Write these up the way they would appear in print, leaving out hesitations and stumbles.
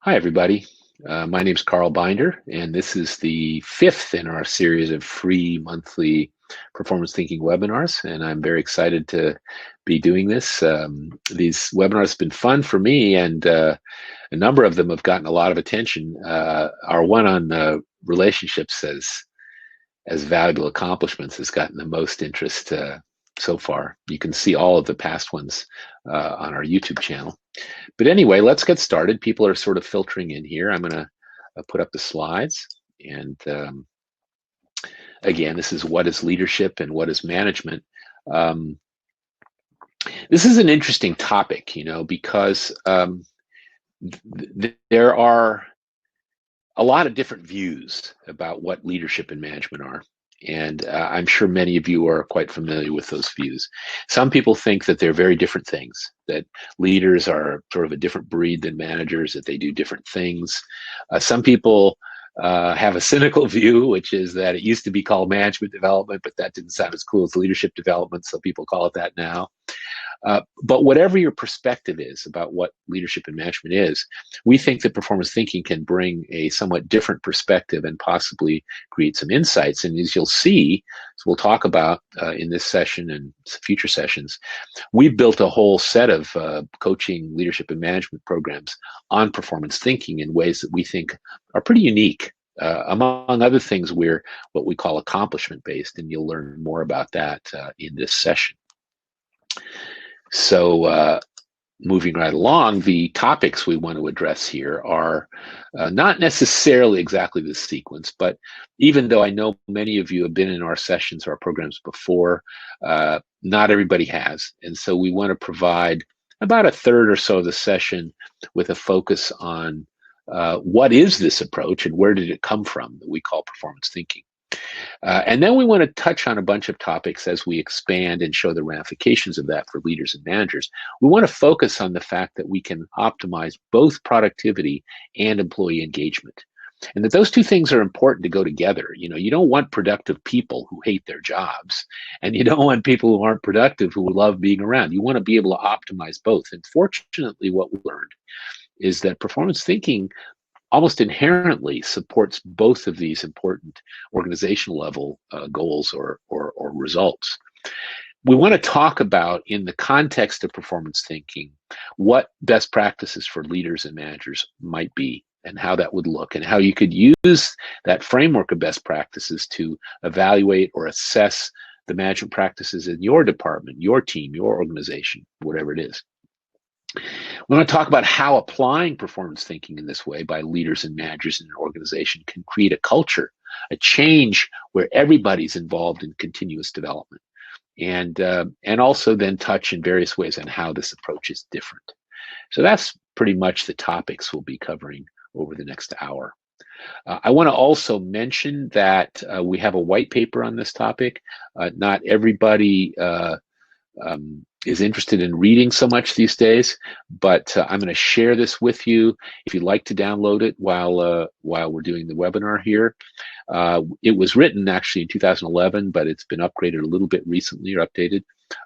Hi, everybody. My name is Carl Binder, and this is the fifth in our series of free monthly performance thinking webinars. And I'm very excited to be doing this. These webinars have been fun for me, and a number of them have gotten a lot of attention. Our one on relationships as valuable accomplishments has gotten the most interest so far. You can see all of the past ones on our YouTube channel. But anyway, let's get started. People are sort of filtering in here. I'm going to put up the slides. And again, this is what is leadership and what is management. Um, this is an interesting topic, because there are a lot of different views about what leadership and management are. And I'm sure many of you are quite familiar with those views. Some people think that they're very different things, that leaders are sort of a different breed than managers, that they do different things. Some people have a cynical view, which is that it used to be called management development, but that didn't sound as cool as leadership development, so people call it that now. But whatever your perspective is about what leadership and management is, we think that performance thinking can bring a somewhat different perspective and possibly create some insights. And as you'll see, as we'll talk about in this session and future sessions, we've built a whole set of coaching, leadership, and management programs on performance thinking in ways that we think are pretty unique. Among other things, we're what we call accomplishment based, and you'll learn more about that in this session. So moving right along, the topics we want to address here are not necessarily exactly the sequence, but even though I know many of you have been in our sessions or our programs before, not everybody has. And so we want to provide about a third or so of the session with a focus on what is this approach and where did it come from that we call performance thinking. And then we want to touch on a bunch of topics as we expand and show the ramifications of that for leaders and managers. We want to focus on the fact that we can optimize both productivity and employee engagement, and that those two things are important to go together. You don't want productive people who hate their jobs, and you don't want people who aren't productive who love being around. You want to be able to optimize both. And fortunately, what we learned is that performance thinking almost inherently supports both of these important organizational level goals or results. We want to talk about, in the context of performance thinking, what best practices for leaders and managers might be and how that would look, and how you could use that framework of best practices to evaluate or assess the management practices in your department, your team, your organization, whatever it is. We want to talk about how applying performance thinking in this way by leaders and managers in an organization can create a culture, a change where everybody's involved in continuous development, and also then touch in various ways on how this approach is different. So that's pretty much the topics we'll be covering over the next hour. I want to also mention that we have a white paper on this topic. Not everybody is interested in reading so much these days, but I'm going to share this with you if you'd like to download it while we're doing the webinar here. It was written actually in 2011, but it's been upgraded a little bit recently or updated.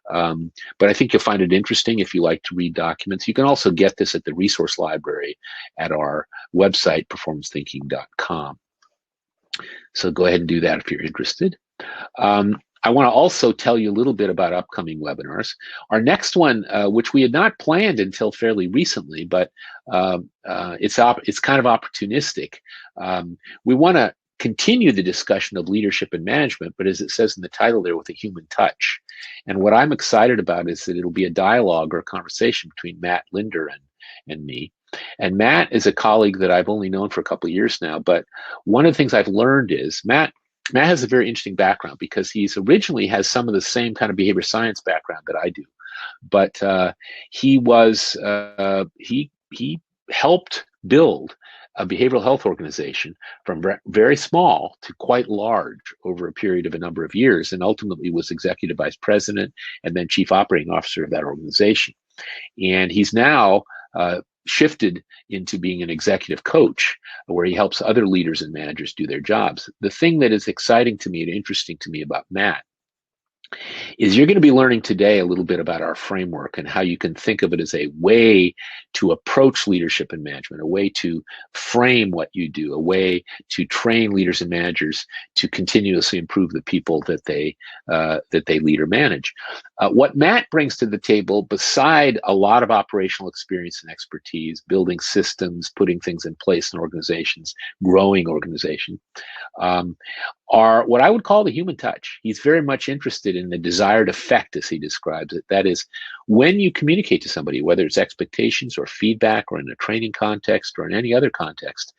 But I think you'll find it interesting if you like to read documents. You can also get this at the resource library at our website, performancethinking.com. So go ahead and do that if you're interested. I want to also tell you a little bit about upcoming webinars. Our next one, which we had not planned until fairly recently, but it's kind of opportunistic. We want to continue the discussion of leadership and management, but as it says in the title there, with a human touch. And what I'm excited about is that it'll be a dialogue or a conversation between Matt Linder and me. And Matt is a colleague that I've only known for a couple of years now, but one of the things I've learned is Matt has a very interesting background because he's originally has some of the same kind of behavior science background that I do, but he helped build a behavioral health organization from very small to quite large over a period of a number of years, and ultimately was executive vice president and then chief operating officer of that organization. And he's now shifted into being an executive coach where he helps other leaders and managers do their jobs. The thing that is exciting to me and interesting to me about Matt is you're going to be learning today a little bit about our framework and how you can think of it as a way to approach leadership and management, a way to frame what you do, a way to train leaders and managers to continuously improve the people that they lead or manage. What Matt brings to the table, beside a lot of operational experience and expertise, building systems, putting things in place in organizations, growing organization, um, are what I would call the human touch. He's very much interested in the desired effect, as he describes it. That is, when you communicate to somebody, whether it's expectations or feedback or in a training context or in any other context,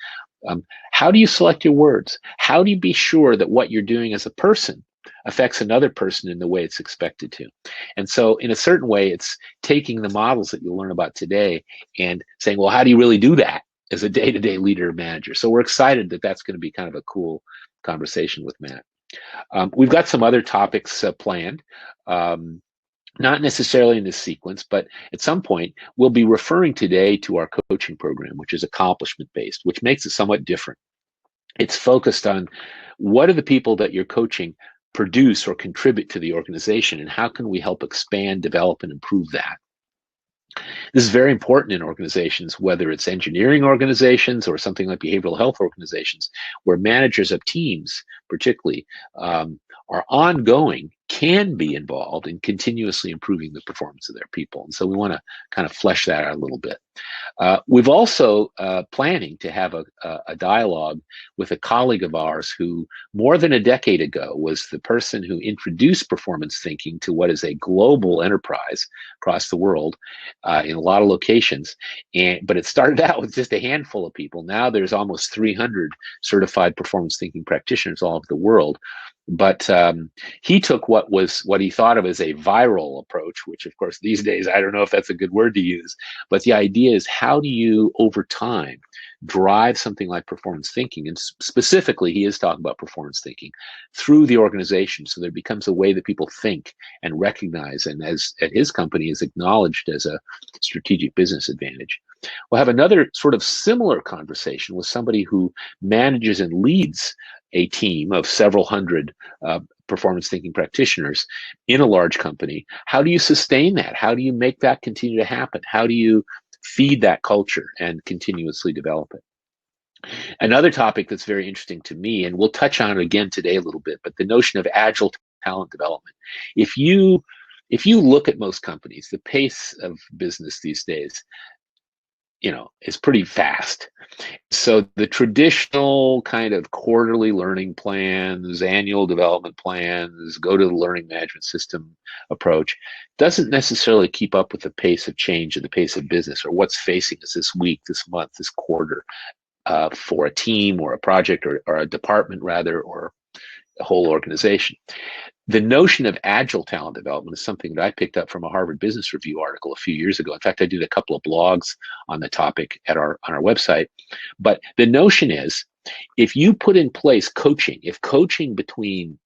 how do you select your words? How do you be sure that what you're doing as a person affects another person in the way it's expected to? And so, in a certain way, it's taking the models that you'll learn about today and saying, well, how do you really do that as a day-to-day leader or manager? So we're excited that that's going to be kind of a cool conversation with Matt. We've got some other topics planned, not necessarily in this sequence, but at some point we'll be referring today to our coaching program, which is accomplishment-based, which makes it somewhat different. It's focused on what are the people that you're coaching produce or contribute to the organization, and how can we help expand, develop, and improve that? This is very important in organizations, whether it's engineering organizations or something like behavioral health organizations, where managers of teams, particularly, are ongoing, can be involved in continuously improving the performance of their people. And so we want to kind of flesh that out a little bit. We've also planning to have a dialogue with a colleague of ours who, more than a decade ago, was the person who introduced performance thinking to what is a global enterprise across the world in a lot of locations. But it started out with just a handful of people. Now there's almost 300 certified performance thinking practitioners all over the world. But he took what he thought of as a viral approach, which of course these days I don't know if that's a good word to use, but the idea is, how do you over time drive something like performance thinking, and specifically he is talking about performance thinking, through the organization, so that it becomes a way that people think and recognize, and as at his company is acknowledged as a strategic business advantage. We'll have another sort of similar conversation with somebody who manages and leads a team of several hundred performance thinking practitioners in a large company. How do you sustain that? How do you make that continue to happen? How do you feed that culture and continuously develop it? Another topic that's very interesting to me, and we'll touch on it again today a little bit, but the notion of agile talent development. If you look at most companies, the pace of business these days, is pretty fast. So the traditional kind of quarterly learning plans, annual development plans, go to the learning management system approach doesn't necessarily keep up with the pace of change and the pace of business, or what's facing us this week, this month, this quarter, for a team or a project or a department rather, or a whole organization. The notion of agile talent development is something that I picked up from a Harvard Business Review article a few years ago. In fact, I did a couple of blogs on the topic on our website. But the notion is, if you put in place coaching, if coaching between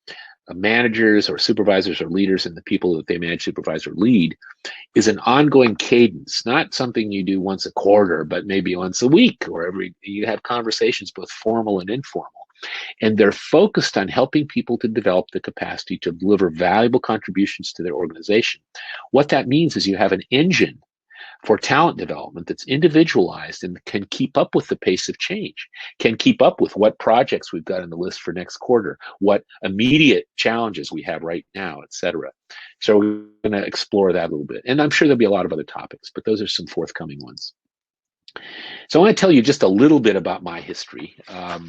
managers or supervisors or leaders and the people that they manage, supervise, or lead is an ongoing cadence, not something you do once a quarter, but maybe once a week, or you have conversations, both formal and informal. And they're focused on helping people to develop the capacity to deliver valuable contributions to their organization. What that means is you have an engine for talent development that's individualized and can keep up with the pace of change, can keep up with what projects we've got on the list for next quarter, what immediate challenges we have right now, et cetera. So we're going to explore that a little bit. And I'm sure there'll be a lot of other topics, but those are some forthcoming ones. So I want to tell you just a little bit about my history. A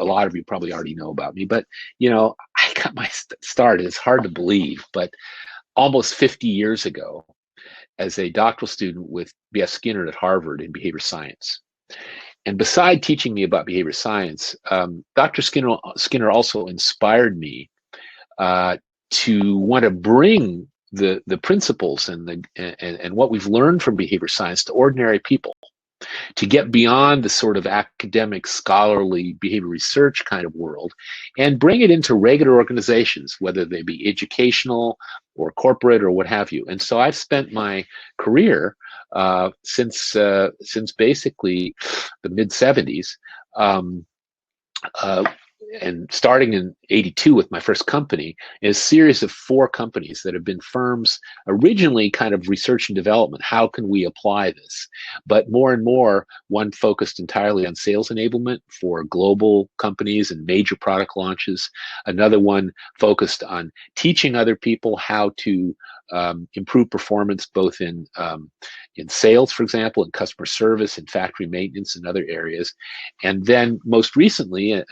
lot of you probably already know about me, but I got my start. It's hard to believe, but almost 50 years ago, as a doctoral student with B.F. Skinner at Harvard in behavior science. And beside teaching me about behavior science, Dr. Skinner also inspired me to want to bring the principles and what we've learned from behavior science to ordinary people, to get beyond the sort of academic, scholarly behavior research kind of world and bring it into regular organizations, whether they be educational or corporate or what have you. And so I've spent my career since basically the mid-70s and starting in '82 with my first company, is a series of 4 companies that have been firms originally kind of research and development. How can we apply this? But more and more, one focused entirely on sales enablement for global companies and major product launches. Another one focused on teaching other people how to improve performance, both in sales, for example, in customer service, in factory maintenance, and other areas. And then most recently,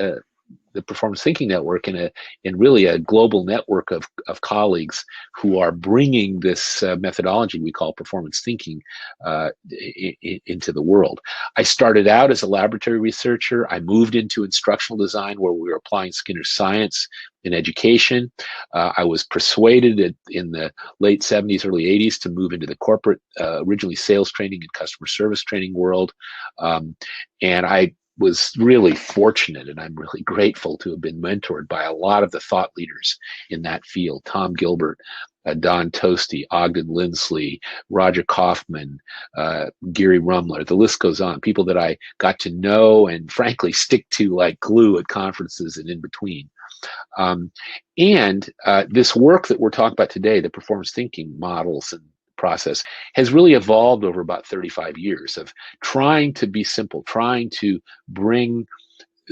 the Performance Thinking Network in really a global network of colleagues who are bringing this methodology we call performance thinking into the world. I started out as a laboratory researcher. I moved into instructional design, where we were applying Skinner's science in education. I was persuaded in the late 70s, early 80s to move into the corporate, originally sales training and customer service training world. And I was really fortunate, and I'm really grateful to have been mentored by a lot of the thought leaders in that field. Tom Gilbert, Don Toasty, Ogden Lindsley, Roger Kaufman, Gary Rumler, the list goes on. People that I got to know and frankly stick to like glue at conferences and in between. This work that we're talking about today, the performance thinking models and process, has really evolved over about 35 years of trying to be simple, trying to bring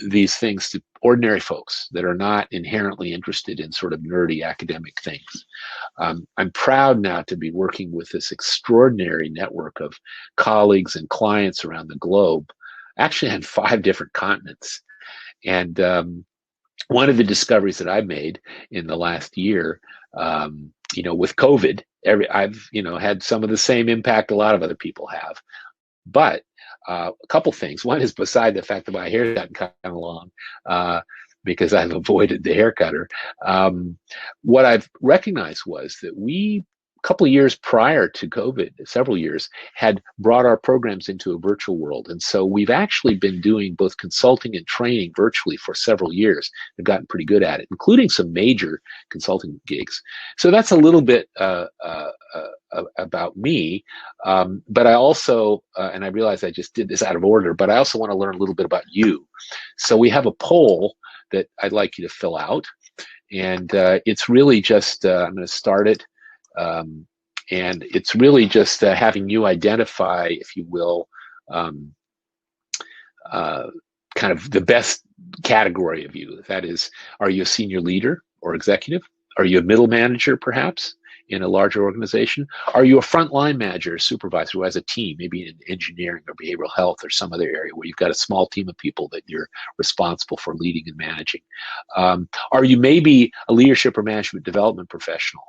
these things to ordinary folks that are not inherently interested in sort of nerdy academic things. I'm proud now to be working with this extraordinary network of colleagues and clients around the globe, actually on 5 different continents. And one of the discoveries that I've made in the last year, with COVID, I've had some of the same impact a lot of other people have. But a couple things. One is, beside the fact that my hair's gotten kind of long, because I've avoided the hair cutter, what I've recognized was that we, a couple of years prior to COVID, several years, had brought our programs into a virtual world. And so we've actually been doing both consulting and training virtually for several years. We've gotten pretty good at it, including some major consulting gigs. So that's a little bit about me. But I also, and I realize I just did this out of order, but I also want to learn a little bit about you. So we have a poll that I'd like you to fill out. And it's really just, I'm going to start it. And it's really just having you identify, if you will, kind of the best category of you. That is, are you a senior leader or executive? Are you a middle manager, perhaps, in a larger organization? Are you a frontline manager or supervisor who has a team, maybe in engineering or behavioral health or some other area where you've got a small team of people that you're responsible for leading and managing? Are you maybe a leadership or management development professional,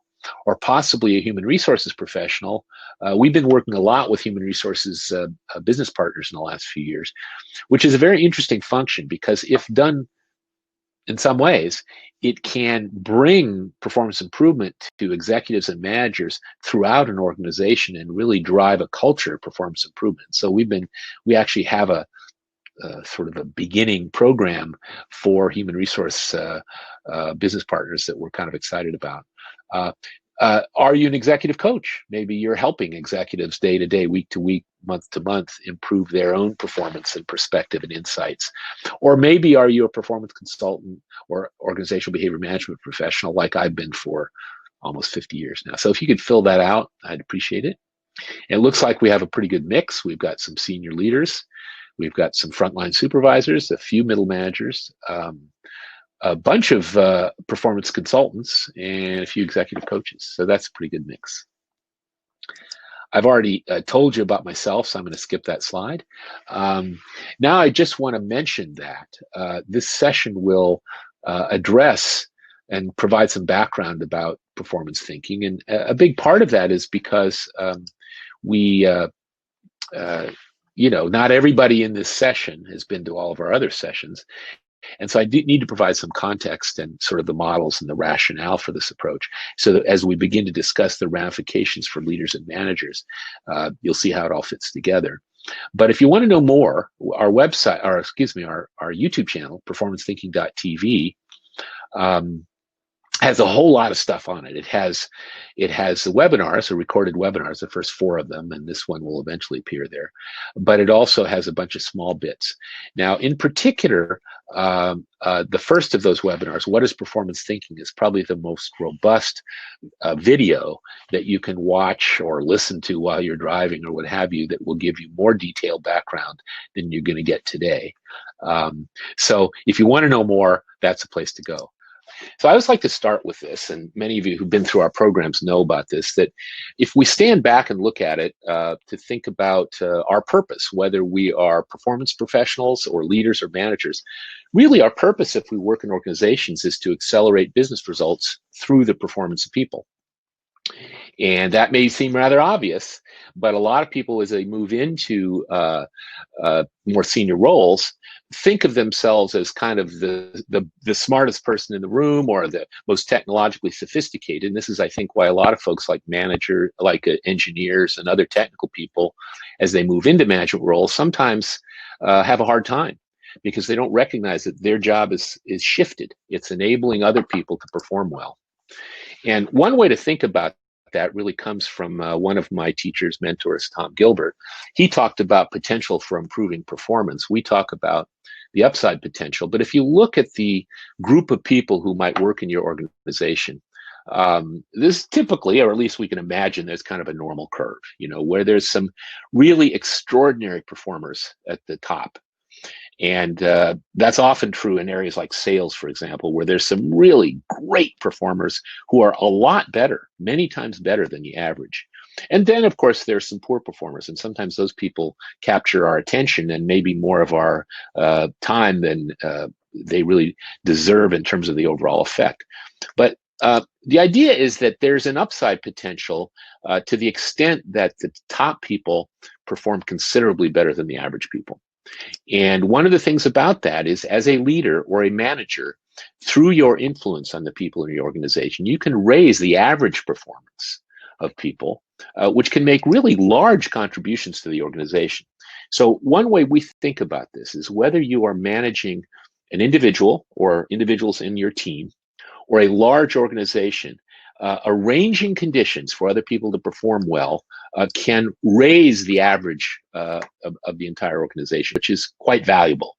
or possibly a human resources professional? We've been working a lot with human resources business partners in the last few years, which is a very interesting function, because if done in some ways, it can bring performance improvement to executives and managers throughout an organization and really drive a culture of performance improvement. So we actually have a sort of a beginning program for human resource business partners that we're kind of excited about. Are you an executive coach? Maybe you're helping executives day to day, week to week, month to month improve their own performance and perspective and insights. Or maybe are you a performance consultant or organizational behavior management professional, like I've been for almost 50 years now. So if you could fill that out, I'd appreciate it. It looks like we have a pretty good mix. We've got some senior leaders. We've got some frontline supervisors, a few middle managers, a bunch of performance consultants, and a few executive coaches. So that's a pretty good mix. I've already told you about myself, so I'm going to skip that slide. Now I just want to mention that this session will address and provide some background about performance thinking. And a big part of that is because not everybody in this session has been to all of our other sessions. And so I do need to provide some context and sort of the models and the rationale for this approach, so that as we begin to discuss the ramifications for leaders and managers, you'll see how it all fits together. But if you want to know more, our website, our YouTube channel, performancethinking.tv, has a whole lot of stuff on it. It has the webinars, the recorded webinars, the first 4 of them, and this one will eventually appear there. But it also has a bunch of small bits. Now, in particular, the first of those webinars, What is Performance Thinking, is probably the most robust video that you can watch or listen to while you're driving or what have you, that will give you more detailed background than you're going to get today. So if you want to know more, that's a place to go. So I always like to start with this, and many of you who've been through our programs know about this, that if we stand back and look at it, to think about our purpose, whether we are performance professionals or leaders or managers, really our purpose if we work in organizations is to accelerate business results through the performance of people. And that may seem rather obvious, but a lot of people, as they move into more senior roles, think of themselves as kind of the smartest person in the room or the most technologically sophisticated. And this is, I think, why a lot of folks like engineers and other technical people, as they move into management roles, sometimes have a hard time, because they don't recognize that their job is shifted. It's enabling other people to perform well. And one way to think about that really comes from one of my teachers, mentors, Tom Gilbert. He talked about potential for improving performance. We talk about the upside potential. But if you look at the group of people who might work in your organization, this typically, or at least we can imagine, there's kind of a normal curve, where there's some really extraordinary performers at the top. And that's often true in areas like sales, for example, where there's some really great performers who are a lot better, many times better than the average. And then, of course, there's some poor performers, and sometimes those people capture our attention and maybe more of our time than they really deserve in terms of the overall effect. But the idea is that there's an upside potential to the extent that the top people perform considerably better than the average people. And one of the things about that is, as a leader or a manager, through your influence on the people in your organization, you can raise the average performance of people, which can make really large contributions to the organization. So one way we think about this is whether you are managing an individual or individuals in your team or a large organization, arranging conditions for other people to perform well can raise the average of the entire organization, which is quite valuable.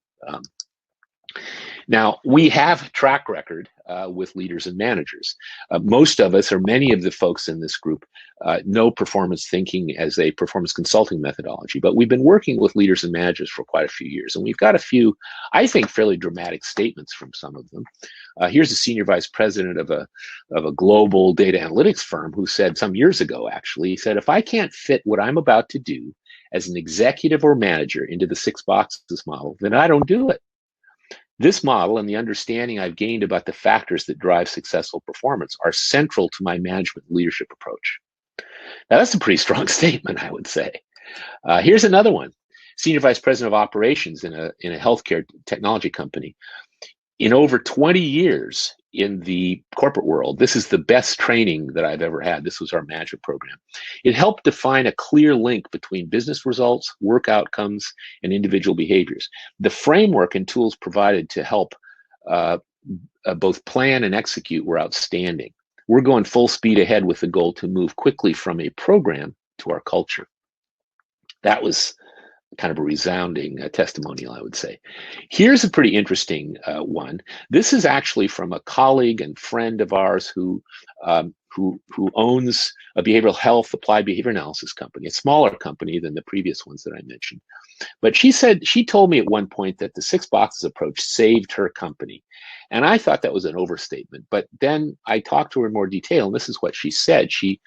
Now, we have a track record with leaders and managers. Most of us, or many of the folks in this group, know performance thinking as a performance consulting methodology, but we've been working with leaders and managers for quite a few years, and we've got a few, I think, fairly dramatic statements from some of them. Here's a senior vice president of a global data analytics firm who said some years ago, actually, he said, if I can't fit what I'm about to do as an executive or manager into the 6 boxes model, then I don't do it. This model and the understanding I've gained about the factors that drive successful performance are central to my management leadership approach. Now, that's a pretty strong statement, I would say. Here's another one. Senior Vice President of Operations in a healthcare technology company. In over 20 years in the corporate world, this is the best training that I've ever had. This was our management program. It helped define a clear link between business results, work outcomes, and individual behaviors. The framework and tools provided to help both plan and execute were outstanding. We're going full speed ahead with the goal to move quickly from a program to our culture. That was kind of a resounding testimonial, I would say. Here's a pretty interesting one. This is actually from a colleague and friend of ours who owns a behavioral health applied behavior analysis company, a smaller company than the previous ones that I mentioned. But she told me at one point that the 6 boxes approach saved her company. And I thought that was an overstatement. But then I talked to her in more detail, and this is what she said. She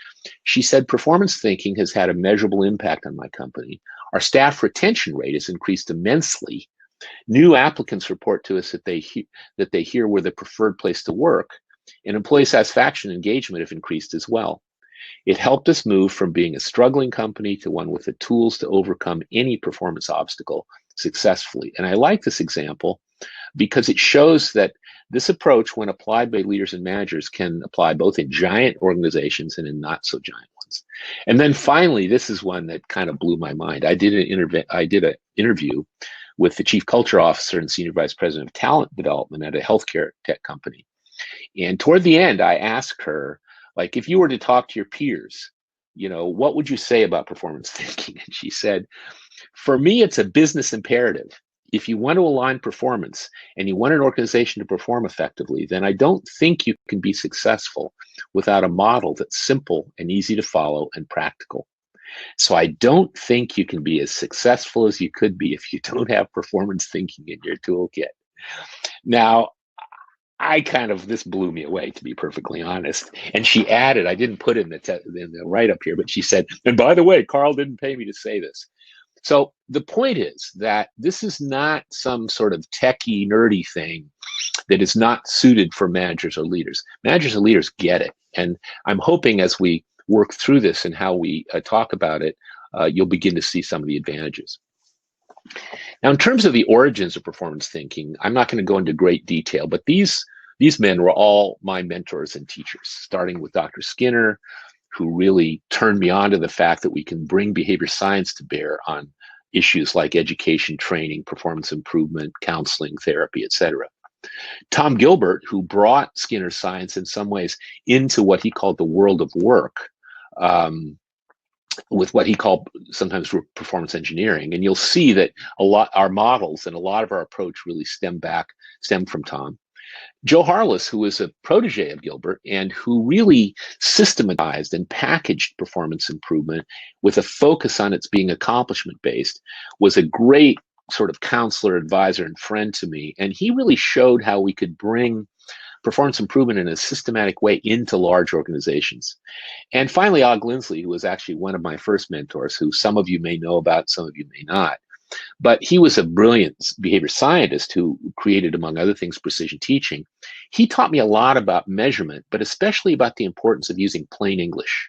said, performance thinking has had a measurable impact on my company. Our staff retention rate has increased immensely. New applicants report to us that they hear we're the preferred place to work, and employee satisfaction and engagement have increased as well. It helped us move from being a struggling company to one with the tools to overcome any performance obstacle successfully. And I like this example because it shows that this approach, when applied by leaders and managers, can apply both in giant organizations and in not so giant ones. And then finally, this is one that kind of blew my mind. I did an interview with the chief culture officer and senior vice president of talent development at a healthcare tech company. And toward the end, I asked her, like, if you were to talk to your peers, what would you say about performance thinking? And she said, for me, it's a business imperative. If you want to align performance and you want an organization to perform effectively, then I don't think you can be successful without a model that's simple and easy to follow and practical. So I don't think you can be as successful as you could be if you don't have performance thinking in your toolkit. Now, this blew me away, to be perfectly honest. And she added, I didn't put it in the write-up here, but she said, and by the way, Carl didn't pay me to say this. So the point is that this is not some sort of techie, nerdy thing that is not suited for managers or leaders. Managers and leaders get it. And I'm hoping as we work through this and how we talk about it, you'll begin to see some of the advantages. Now, in terms of the origins of performance thinking, I'm not going to go into great detail, but these men were all my mentors and teachers, starting with Dr. Skinner, who really turned me on to the fact that we can bring behavior science to bear on issues like education, training, performance improvement, counseling, therapy, etc. Tom Gilbert, who brought Skinner's science in some ways into what he called the world of work, with what he called sometimes performance engineering. And you'll see that our models and a lot of our approach really stem from Tom. Joe Harless, who was a protege of Gilbert and who really systematized and packaged performance improvement with a focus on its being accomplishment-based, was a great sort of counselor, advisor, and friend to me. And he really showed how we could bring performance improvement in a systematic way into large organizations. And finally, Og Lindsley, who was actually one of my first mentors, who some of you may know about, some of you may not. But he was a brilliant behavior scientist who created, among other things, precision teaching. He taught me a lot about measurement, but especially about the importance of using plain English.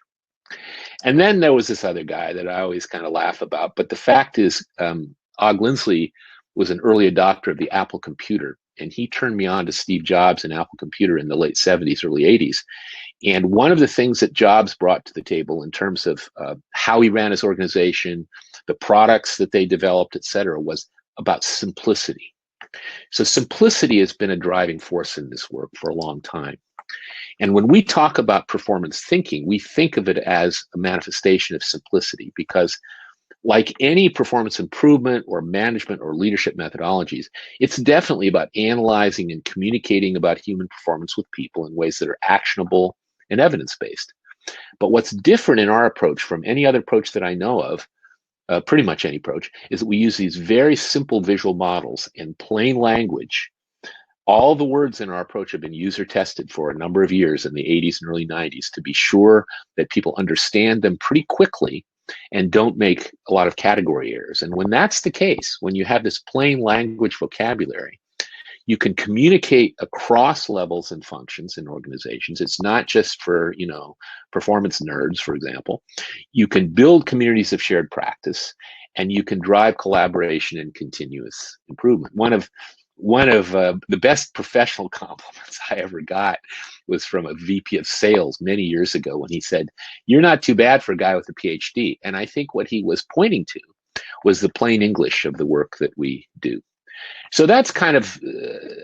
And then there was this other guy that I always kind of laugh about. But the fact is, Og Lindsley was an early adopter of the Apple computer. And he turned me on to Steve Jobs and Apple Computer in the late 70s, early 80s. And one of the things that Jobs brought to the table in terms of how he ran his organization, the products that they developed, et cetera, was about simplicity. So simplicity has been a driving force in this work for a long time. And when we talk about performance thinking, we think of it as a manifestation of simplicity, because like any performance improvement or management or leadership methodologies, it's definitely about analyzing and communicating about human performance with people in ways that are actionable and evidence-based. But what's different in our approach from any other approach that I know of, pretty much any approach, is that we use these very simple visual models in plain language. All the words in our approach have been user tested for a number of years in the 80s and early 90s to be sure that people understand them pretty quickly and don't make a lot of category errors. And when that's the case, when you have this plain language vocabulary, you can communicate across levels and functions in organizations. It's not just for, performance nerds, for example. You can build communities of shared practice, and you can drive collaboration and continuous improvement. One of the best professional compliments I ever got was from a VP of sales many years ago when he said, "You're not too bad for a guy with a PhD." And I think what he was pointing to was the plain English of the work that we do. So that's kind of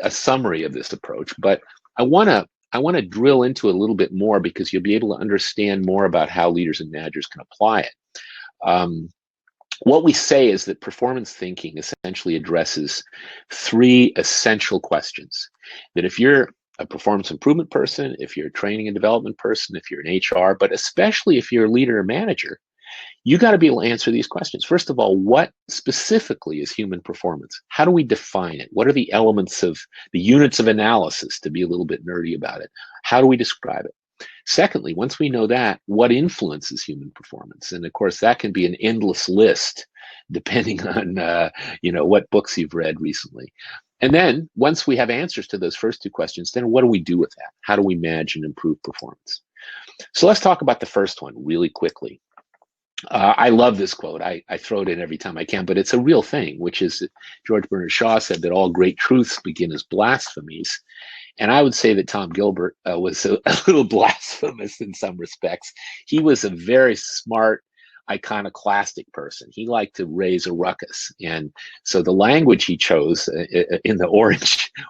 a summary of this approach, but I want to drill into it a little bit more, because you'll be able to understand more about how leaders and managers can apply it. What we say is that performance thinking essentially addresses three essential questions. That if you're a performance improvement person, if you're a training and development person, if you're an HR, but especially if you're a leader or manager, you got to be able to answer these questions. First of all, what specifically is human performance? How do we define it? What are the elements of the units of analysis, to be a little bit nerdy about it? How do we describe it? Secondly, once we know that, what influences human performance? And of course, that can be an endless list, depending on what books you've read recently. And then once we have answers to those first two questions, then what do we do with that? How do we manage and improve performance? So let's talk about the first one really quickly. I love this quote. I throw it in every time I can, but it's a real thing, which is that George Bernard Shaw said that all great truths begin as blasphemies. And I would say that Tom Gilbert was a little blasphemous in some respects. He was a very smart, iconoclastic person. He liked to raise a ruckus. And so the language he chose in the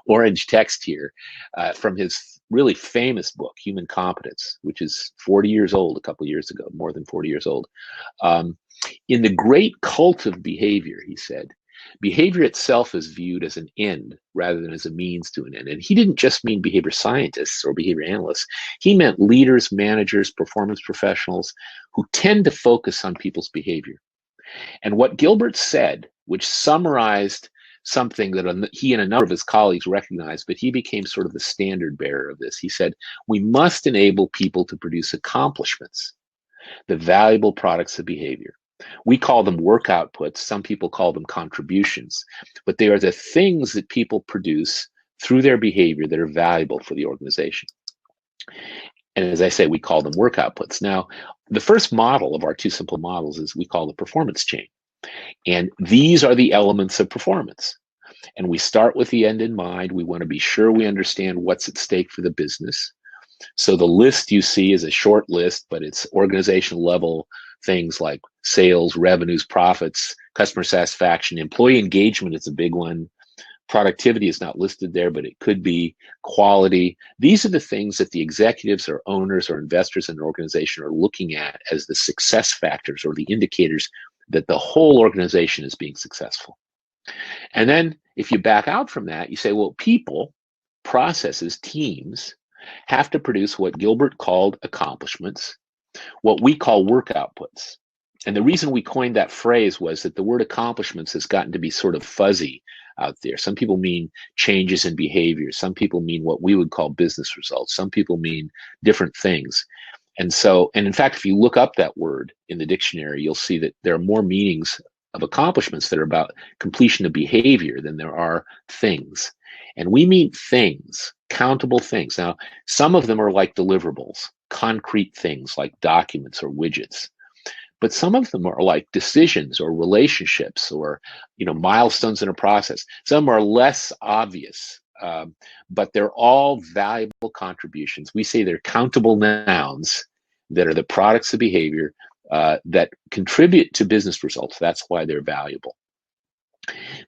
orange text here from his really famous book, Human Competence, which is 40 years old, a couple of years ago, more than 40 years old. In the great cult of behavior, he said, behavior itself is viewed as an end rather than as a means to an end. And he didn't just mean behavior scientists or behavior analysts. He meant leaders, managers, performance professionals who tend to focus on people's behavior. And what Gilbert said, which summarized something that he and a number of his colleagues recognized, but he became sort of the standard bearer of this. He said, we must enable people to produce accomplishments, the valuable products of behavior. We call them work outputs. Some people call them contributions, but they are the things that people produce through their behavior that are valuable for the organization. And as I say, we call them work outputs. Now, the first model of our two simple models is we call the performance chain. And these are the elements of performance. And we start with the end in mind. We want to be sure we understand what's at stake for the business. So the list you see is a short list, but it's organizational level things like sales, revenues, profits, customer satisfaction, employee engagement is a big one. Productivity is not listed there, but it could be quality. These are the things that the executives or owners or investors in an organization are looking at as the success factors or the indicators that the whole organization is being successful. And then if you back out from that, you say, well, people, processes, teams have to produce what Gilbert called accomplishments, what we call work outputs. And the reason we coined that phrase was that the word accomplishments has gotten to be sort of fuzzy out there. Some people mean changes in behavior. Some people mean what we would call business results. Some people mean different things. And in fact, if you look up that word in the dictionary, you'll see that there are more meanings of accomplishments that are about completion of behavior than there are things. And we mean things, countable things. Now, some of them are like deliverables, concrete things like documents or widgets. But some of them are like decisions or relationships or, milestones in a process. Some are less obvious, but they're all valuable contributions. We say they're countable nouns that are the products of behavior that contribute to business results. That's why they're valuable.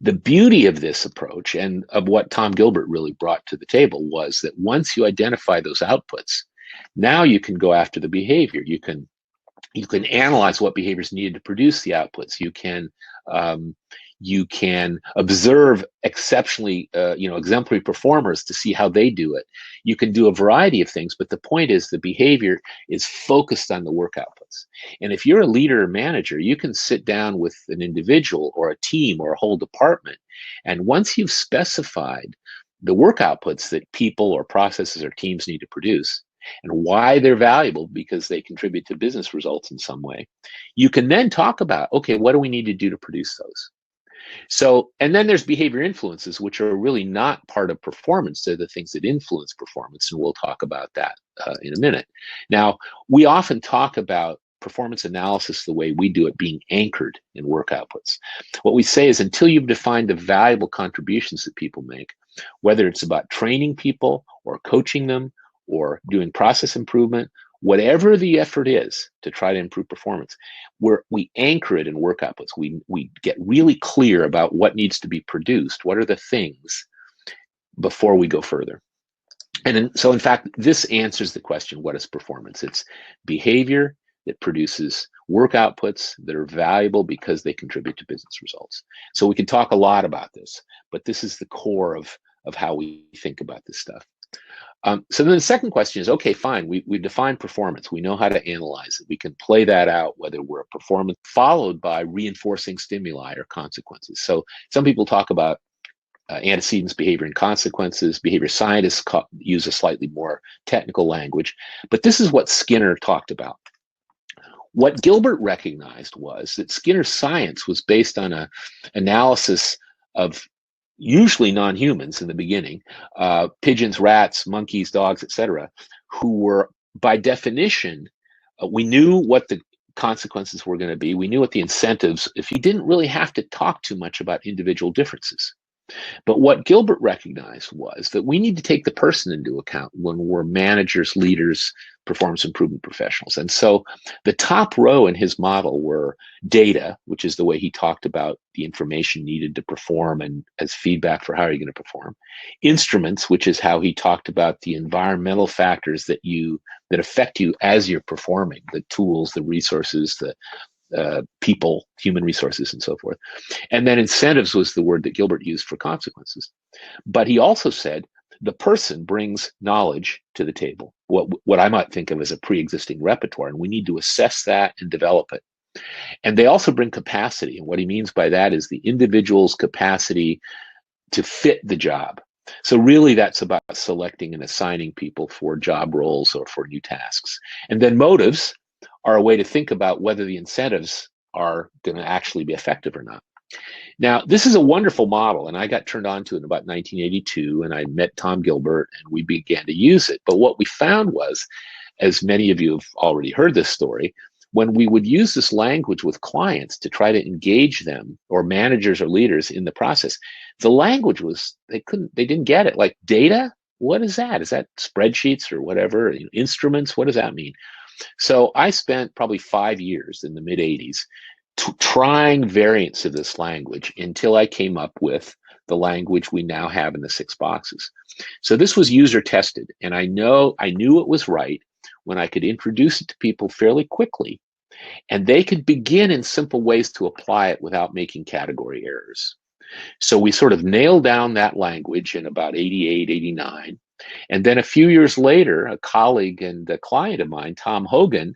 The beauty of this approach and of what Tom Gilbert really brought to the table was that once you identify those outputs, now you can go after the behavior. You can analyze what behaviors needed to produce the outputs. You can observe exceptionally, exemplary performers to see how they do it. You can do a variety of things, but the point is the behavior is focused on the work outputs. And if you're a leader or manager, you can sit down with an individual or a team or a whole department. And once you've specified the work outputs that people or processes or teams need to produce, and why they're valuable because they contribute to business results in some way, you can then talk about, okay, what do we need to do to produce those? So, and then there's behavior influences, which are really not part of performance. They're the things that influence performance, and we'll talk about that in a minute. Now, we often talk about performance analysis the way we do it being anchored in work outputs. What we say is until you've defined the valuable contributions that people make, whether it's about training people or coaching them, or doing process improvement, whatever the effort is to try to improve performance, we anchor it in work outputs. We get really clear about what needs to be produced, what are the things, before we go further. And so in fact, this answers the question, what is performance? It's behavior that produces work outputs that are valuable because they contribute to business results. So we can talk a lot about this, but this is the core of how we think about this stuff. So then the second question is, okay, fine, we've defined performance. We know how to analyze it. We can play that out, whether we're a performance, followed by reinforcing stimuli or consequences. So some people talk about antecedents, behavior, and consequences. Behavior scientists use a slightly more technical language, but this is what Skinner talked about. What Gilbert recognized was that Skinner's science was based on an analysis of usually non-humans in the beginning, pigeons, rats, monkeys, dogs, etc., who were, by definition, we knew what the consequences were going to be. We knew what the incentives, if you didn't really have to talk too much about individual differences. But what Gilbert recognized was that we need to take the person into account when we're managers, leaders, performance improvement professionals. And so the top row in his model were data, which is the way he talked about the information needed to perform and as feedback for how you're going to perform. Instruments, which is how he talked about the environmental factors that affect you as you're performing, the tools, the resources, the people, human resources, and so forth. And then incentives was the word that Gilbert used for consequences. But he also said the person brings knowledge to the table, what I might think of as a pre-existing repertoire, and we need to assess that and develop it. And they also bring capacity, and what he means by that is the individual's capacity to fit the job. So really that's about selecting and assigning people for job roles or for new tasks. And then motives are a way to think about whether the incentives are going to actually be effective or not. Now, this is a wonderful model, and I got turned on to it in about 1982, and I met Tom Gilbert, and we began to use it. But what we found was, as many of you have already heard this story, when we would use this language with clients to try to engage them, or managers or leaders in the process, the language was, they didn't get it. Like, data, what is that? Is that spreadsheets or whatever? Instruments, what does that mean? So I spent probably 5 years in the mid 80s trying variants of this language until I came up with the language we now have in the 6 boxes. So this was user tested, and I knew it was right when I could introduce it to people fairly quickly, and they could begin in simple ways to apply it without making category errors. So we sort of nailed down that language in about 88, 89. And then a few years later, a colleague and a client of mine, Tom Hogan,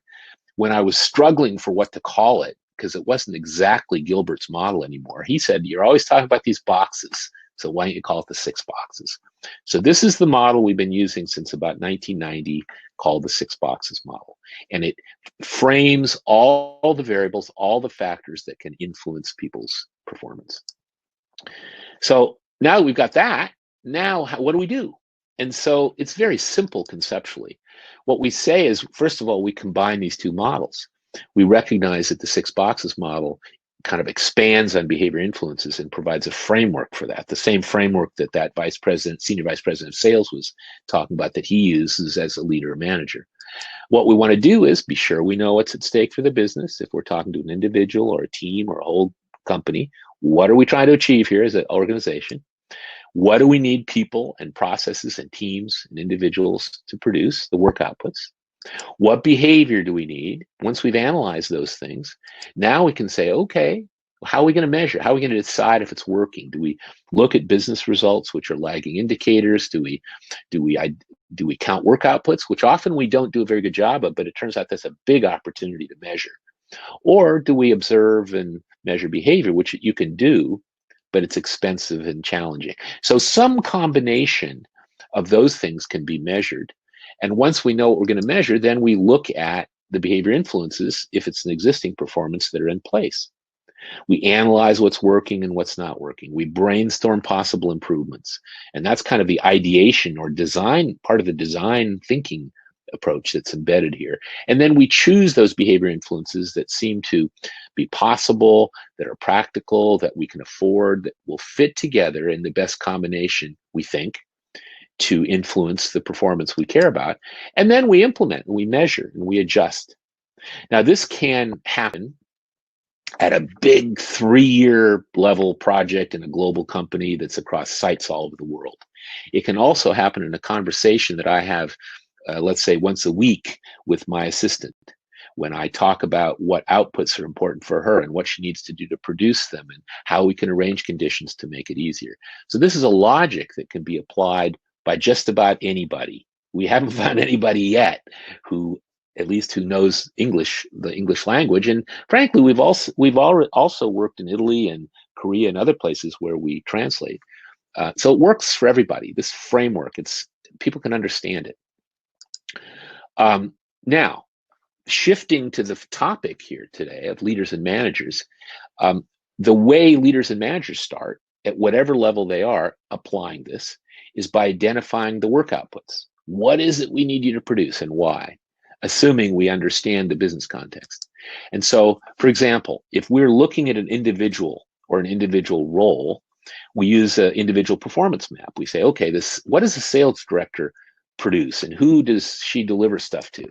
when I was struggling for what to call it, because it wasn't exactly Gilbert's model anymore, he said, you're always talking about these boxes, so why don't you call it the 6 boxes? So this is the model we've been using since about 1990, called the 6 boxes model. And it frames all the variables, all the factors that can influence people's performance. So now that we've got that, now what do we do? And so it's very simple conceptually. What we say is, first of all, we combine these 2 models. We recognize that the 6 boxes model kind of expands on behavior influences and provides a framework for that. The same framework that vice president, senior vice president of sales was talking about, that he uses as a leader or manager. What we want to do is be sure we know what's at stake for the business. If we're talking to an individual or a team or a whole company, what are we trying to achieve here as an organization? What do we need people and processes and teams and individuals to produce, the work outputs? What behavior do we need? Once we've analyzed those things, now we can say, okay, how are we going to measure? How are we going to decide if it's working? Do we look at business results, which are lagging indicators? Do we count work outputs, which often we don't do a very good job of, but it turns out that's a big opportunity to measure. Or do we observe and measure behavior, which you can do, but it's expensive and challenging. So some combination of those things can be measured. And once we know what we're going to measure, then we look at the behavior influences, if it's an existing performance, that are in place. We analyze what's working and what's not working. We brainstorm possible improvements. And that's kind of the ideation or design, part of the design thinking approach that's embedded here. And then we choose those behavior influences that seem to be possible, that are practical, that we can afford, that will fit together in the best combination, we think, to influence the performance we care about. And then we implement and we measure and we adjust. Now, this can happen at a big 3-year level project in a global company that's across sites all over the world. It can also happen in a conversation that I have, let's say once a week, with my assistant, when I talk about what outputs are important for her and what she needs to do to produce them and how we can arrange conditions to make it easier. So this is a logic that can be applied by just about anybody. We haven't found anybody yet who knows English, the English language. And frankly, we've also worked in Italy and Korea and other places where we translate. So it works for everybody. This framework, people can understand it. Now, shifting to the topic here today of leaders and managers, the way leaders and managers start at whatever level they are applying this is by identifying the work outputs. What is it we need you to produce and why? Assuming we understand the business context. And so, for example, if we're looking at an individual or an individual role, We use an individual performance map. We say, okay, what does the sales director produce and who does she deliver stuff to?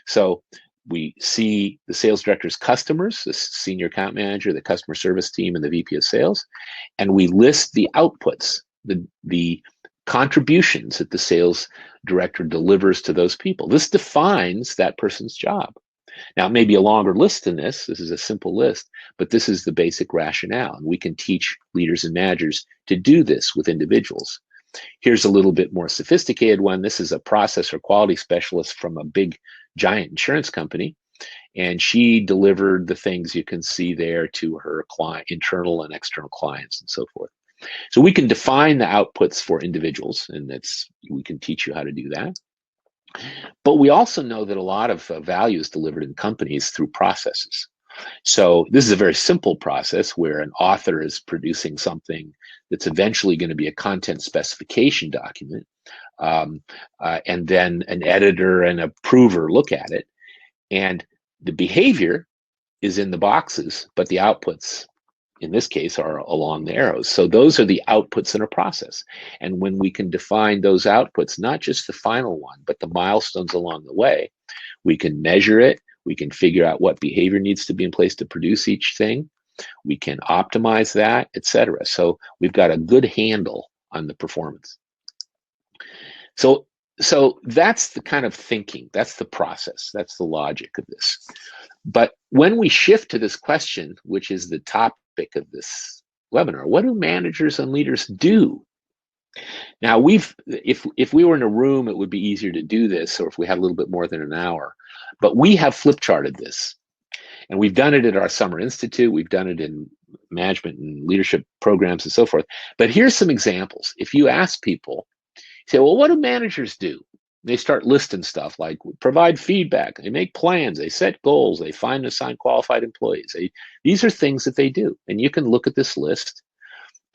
So we see the sales director's customers, the senior account manager, the customer service team, and the VP of sales, and we list the outputs, the contributions that the sales director delivers to those people. This defines that person's job. Now, it may be a longer list than this. This is a simple list, but this is the basic rationale. And we can teach leaders and managers to do this with individuals. Here's a little bit more sophisticated one. This is a process or quality specialist from a big giant insurance company. And she delivered the things you can see there to her client, internal and external clients and so forth. So we can define the outputs for individuals, and we can teach you how to do that. But we also know that a lot of value is delivered in companies through processes. So this is a very simple process where an author is producing something that's eventually going to be a content specification document, and then an editor and approver look at it. And the behavior is in the boxes, but the outputs, in this case, are along the arrows. So those are the outputs in a process. And when we can define those outputs, not just the final one, but the milestones along the way, we can measure it. We can figure out what behavior needs to be in place to produce each thing. We can optimize that, etc. So we've got a good handle on the performance. So that's the kind of thinking, that's the process, that's the logic of this. But when we shift to this question, which is the topic of this webinar, what do managers and leaders do? Now, if we were in a room, it would be easier to do this, or if we had a little bit more than an hour. But we have flip charted this. And we've done it at our Summer Institute. We've done it in management and leadership programs and so forth. But here's some examples. If you ask people, say, well, what do managers do? They start listing stuff like provide feedback, they make plans, they set goals, they find and assign qualified employees. These are things that they do. And you can look at this list.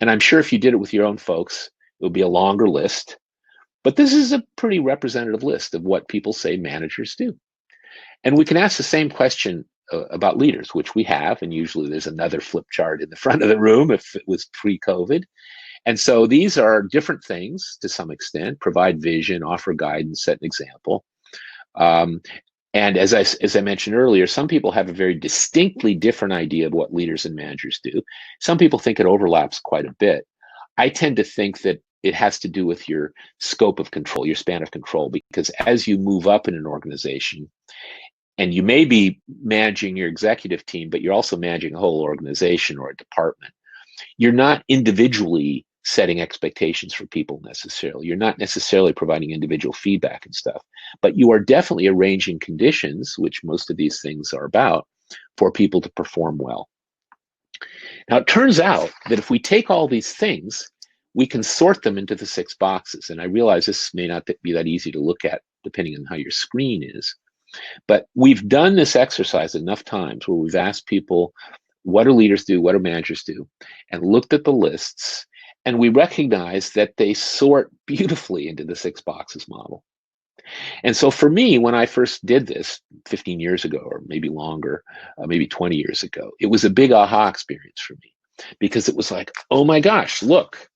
And I'm sure if you did it with your own folks, it would be a longer list. But this is a pretty representative list of what people say managers do. And we can ask the same question about leaders, which we have. And usually there's another flip chart in the front of the room if it was pre-COVID. And so these are different things to some extent: provide vision, offer guidance, set an example. And as I mentioned earlier, some people have a very distinctly different idea of what leaders and managers do. Some people think it overlaps quite a bit. I tend to think that it has to do with your scope of control, your span of control, because as you move up in an organization, and you may be managing your executive team, but you're also managing a whole organization or a department, you're not individually setting expectations for people necessarily. You're not necessarily providing individual feedback and stuff, but you are definitely arranging conditions, which most of these things are about, for people to perform well. Now, it turns out that if we take all these things, we can sort them into the 6 boxes. And I realize this may not be that easy to look at depending on how your screen is, but we've done this exercise enough times where we've asked people, what do leaders do? What do managers do? And looked at the lists. And we recognize that they sort beautifully into the 6 boxes model. And so for me, when I first did this 15 years ago, or maybe longer, maybe 20 years ago, it was a big aha experience for me, because it was like, oh my gosh, look,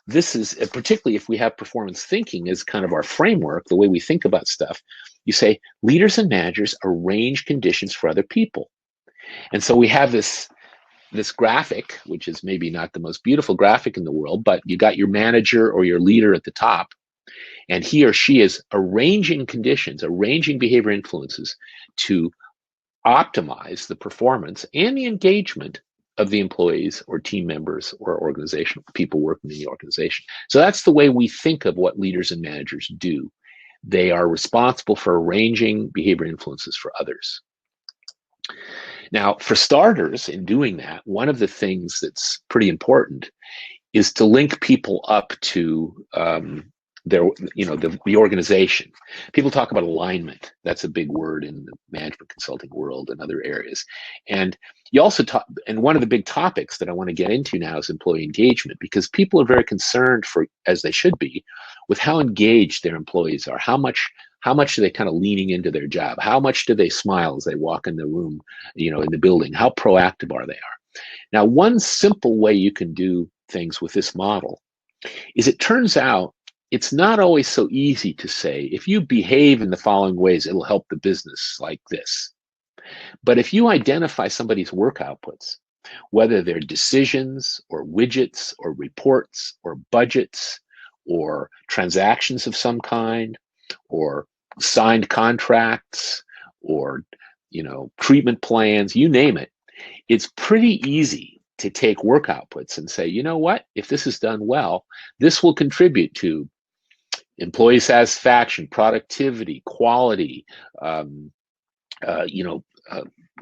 this is, particularly if we have performance thinking as kind of our framework, the way we think about stuff, you say leaders and managers arrange conditions for other people. And so we have this graphic, which is maybe not the most beautiful graphic in the world, but you got your manager or your leader at the top, and he or she is arranging conditions, arranging behavior influences to optimize the performance and the engagement of the employees or team members or organizational people working in the organization. So that's the way we think of what leaders and managers do. They are responsible for arranging behavior influences for others. Now, for starters, in doing that, one of the things that's pretty important is to link people up to the organization. People talk about alignment. That's a big word in the management consulting world and other areas. And you also talk, and one of the big topics that I want to get into now is employee engagement, because people are very concerned, as they should be, with how engaged their employees are. How much are they kind of leaning into their job? How much do they smile as they walk in the room, in the building? How proactive are they? Now, one simple way you can do things with this model is it turns out it's not always so easy to say, if you behave in the following ways, it'll help the business like this. But if you identify somebody's work outputs, whether they're decisions or widgets or reports or budgets or transactions of some kind or signed contracts or treatment plans, you name it, it's pretty easy to take work outputs and say, you know what, if this is done well, this will contribute to employee satisfaction, productivity, quality,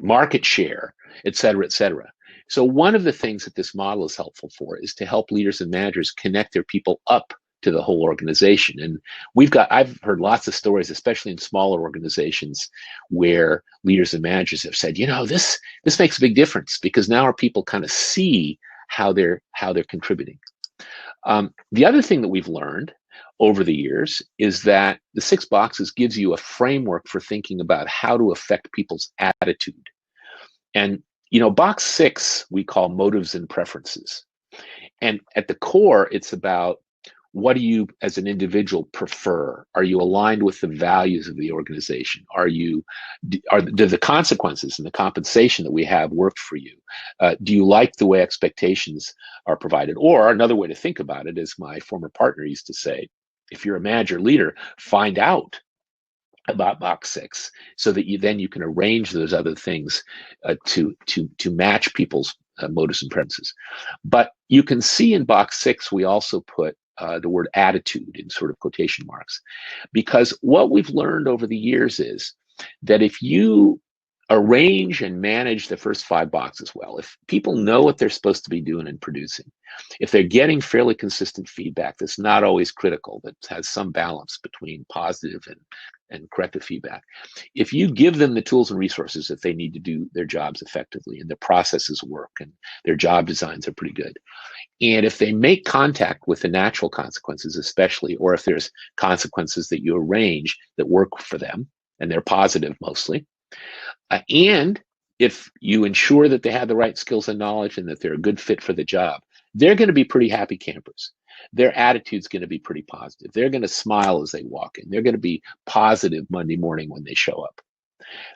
market share, et cetera, et cetera. So one of the things that this model is helpful for is to help leaders and managers connect their people up to the whole organization. And I've heard lots of stories, especially in smaller organizations, where leaders and managers have said, this makes a big difference because now our people kind of see how they're contributing. The other thing that we've learned over the years is that the 6 boxes gives you a framework for thinking about how to affect people's attitude. And, box 6, we call motives and preferences. And at the core, it's about what do you as an individual prefer? Are you aligned with the values of the organization? Do the consequences and the compensation that we have work for you? Do you like the way expectations are provided? Or another way to think about it, as my former partner used to say, if you're a manager leader, find out about box 6 so that you can arrange those other things to match people's motives and preferences. But you can see in box 6, we also put the word attitude in sort of quotation marks, because what we've learned over the years is that if you arrange and manage the first 5 boxes well, if people know what they're supposed to be doing and producing, if they're getting fairly consistent feedback that's not always critical, that has some balance between positive and corrective feedback, if you give them the tools and resources that they need to do their jobs effectively and the processes work and their job designs are pretty good, and if they make contact with the natural consequences especially, or if there's consequences that you arrange that work for them and they're positive mostly, and if you ensure that they have the right skills and knowledge and that they're a good fit for the job, they're going to be pretty happy campers. Their attitude's going to be pretty positive. They're going to smile as they walk in. They're going to be positive Monday morning when they show up.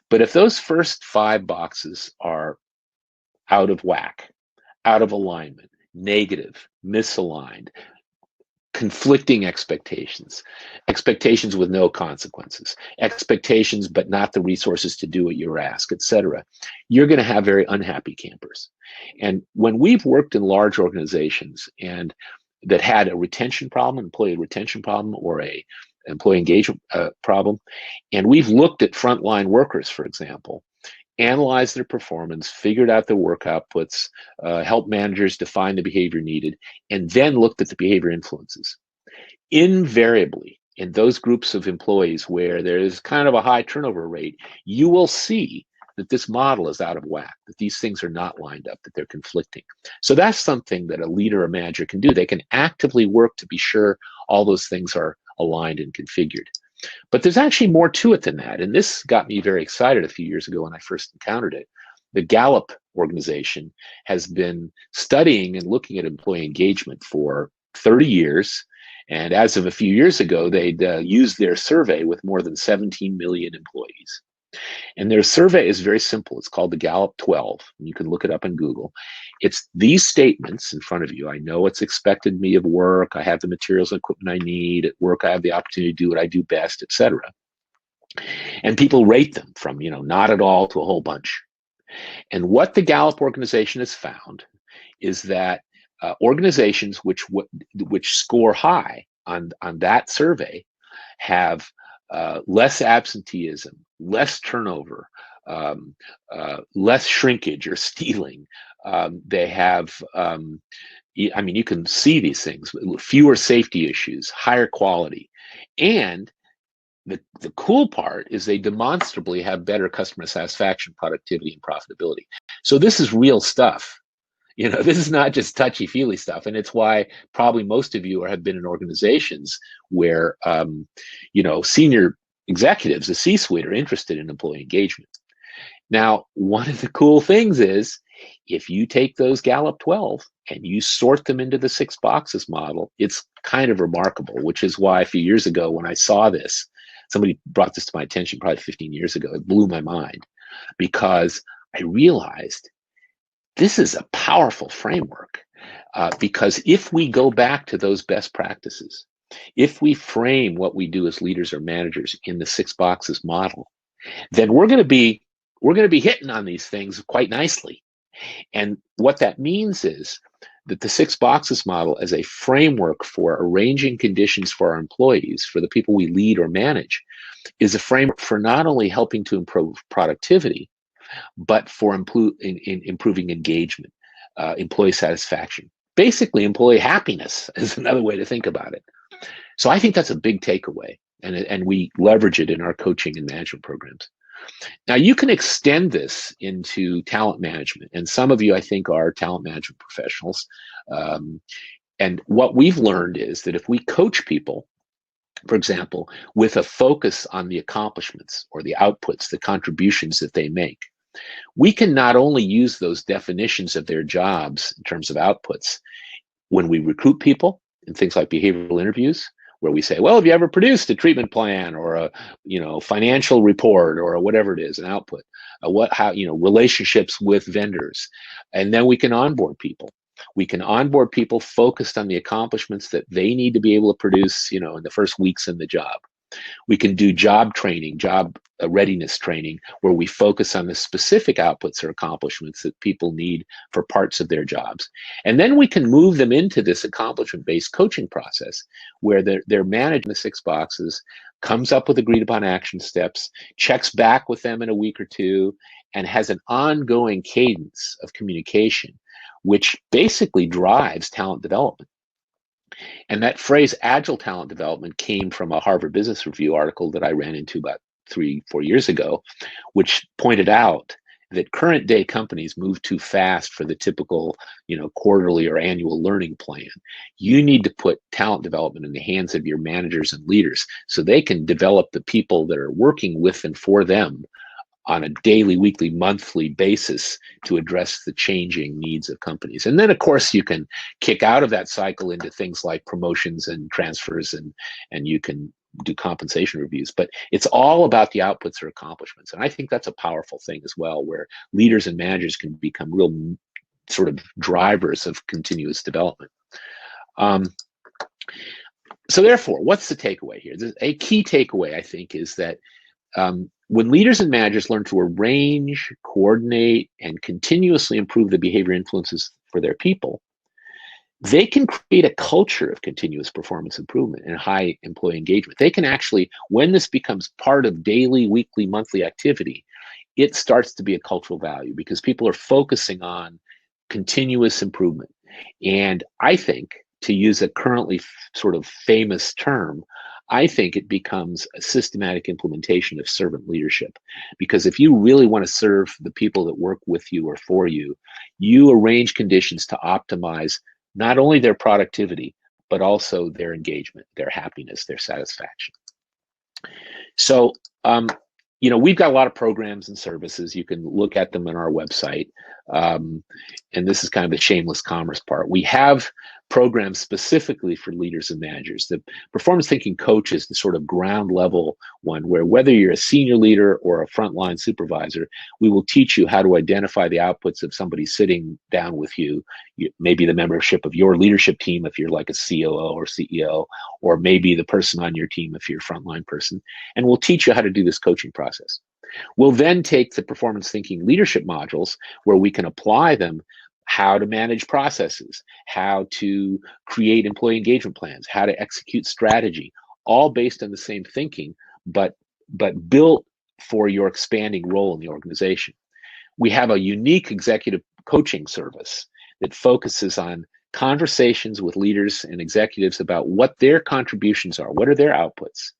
But if those first 5 boxes are out of whack, out of alignment, negative, misaligned, conflicting expectations with no consequences, expectations but not the resources to do what you're asked, etc., you're going to have very unhappy campers. And when we've worked in large organizations and that had a retention problem, employee retention problem, or a employee engagement problem, and we've looked at frontline workers, for example, analyzed their performance, figured out their work outputs, helped managers define the behavior needed, and then looked at the behavior influences. Invariably, in those groups of employees where there is kind of a high turnover rate, you will see that this model is out of whack, that these things are not lined up, that they're conflicting. So that's something that a leader or manager can do. They can actively work to be sure all those things are aligned and configured. But there's actually more to it than that. And this got me very excited a few years ago when I first encountered it. The Gallup organization has been studying and looking at employee engagement for 30 years. And as of a few years ago, they'd used their survey with more than 17 million employees. And their survey is very simple. It's called the Gallup 12. You can look it up on Google. It's these statements in front of you. I know what's expected of me of work. I have the materials and equipment I need. At work, I have the opportunity to do what I do best, etc. And people rate them from, not at all to a whole bunch. And what the Gallup organization has found is that organizations which score high on that survey have less absenteeism, less turnover, less shrinkage or stealing. They have, you can see these things, fewer safety issues, higher quality. And the cool part is they demonstrably have better customer satisfaction, productivity, and profitability. So this is real stuff. This is not just touchy-feely stuff, and it's why probably most of you have been in organizations where, senior executives, the C-suite, are interested in employee engagement. Now, one of the cool things is if you take those Gallup 12 and you sort them into the 6 boxes model, it's kind of remarkable, which is why a few years ago when I saw this, somebody brought this to my attention probably 15 years ago, it blew my mind because I realized this is a powerful framework. Because if we go back to those best practices, if we frame what we do as leaders or managers in the 6 boxes model, then we're going to be hitting on these things quite nicely. And what that means is that the 6 boxes model as a framework for arranging conditions for our employees, for the people we lead or manage, is a framework for not only helping to improve productivity, but for improving engagement, employee satisfaction. Basically, employee happiness is another way to think about it. So I think that's a big takeaway, and we leverage it in our coaching and management programs. Now, you can extend this into talent management, and some of you, I think, are talent management professionals. And what we've learned is that if we coach people, for example, with a focus on the accomplishments or the outputs, the contributions that they make, we can not only use those definitions of their jobs in terms of outputs when we recruit people in things like behavioral interviews, where we say, well, have you ever produced a treatment plan or a financial report or whatever it is, an output, relationships with vendors, and then we can onboard people. We can onboard people focused on the accomplishments that they need to be able to produce, in the first weeks in the job. We can do job training, job readiness training, where we focus on the specific outputs or accomplishments that people need for parts of their jobs. And then we can move them into this accomplishment-based coaching process where they're managing the 6 boxes, comes up with agreed upon action steps, checks back with them in a week or two, and has an ongoing cadence of communication, which basically drives talent development. And that phrase, agile talent development, came from a Harvard Business Review article that I ran into about 3-4 years ago, which pointed out that current day companies move too fast for the typical, quarterly or annual learning plan. You need to put talent development in the hands of your managers and leaders so they can develop the people that are working with and for them on a daily, weekly, monthly basis to address the changing needs of companies. And then, of course, you can kick out of that cycle into things like promotions and transfers, and you can do compensation reviews. But it's all about the outputs or accomplishments. And I think that's a powerful thing as well, where leaders and managers can become real sort of drivers of continuous development. So therefore, what's the takeaway here? A key takeaway, I think, is that when leaders and managers learn to arrange, coordinate, and continuously improve the behavior influences for their people, they can create a culture of continuous performance improvement and high employee engagement. They can actually, when this becomes part of daily, weekly, monthly activity, it starts to be a cultural value because people are focusing on continuous improvement. And I think, to use a currently sort of famous term, I think it becomes a systematic implementation of servant leadership. Because if you really want to serve the people that work with you or for you, you arrange conditions to optimize not only their productivity, but also their engagement, their happiness, their satisfaction. So, we've got a lot of programs and services. You can look at them on our website. And this is kind of the shameless commerce part. We have programs specifically for leaders and managers. The performance thinking coach is the sort of ground level one where whether you're a senior leader or a frontline supervisor, we will teach you how to identify the outputs of somebody sitting down with you, maybe the membership of your leadership team if you're like a COO or CEO, or maybe the person on your team if you're a frontline person. And we'll teach you how to do this coaching process. We'll then take the performance thinking leadership modules where we can apply them, how to manage processes, how to create employee engagement plans, how to execute strategy, all based on the same thinking, but built for your expanding role in the organization. We have a unique executive coaching service that focuses on conversations with leaders and executives about what their contributions are, what are their outputs,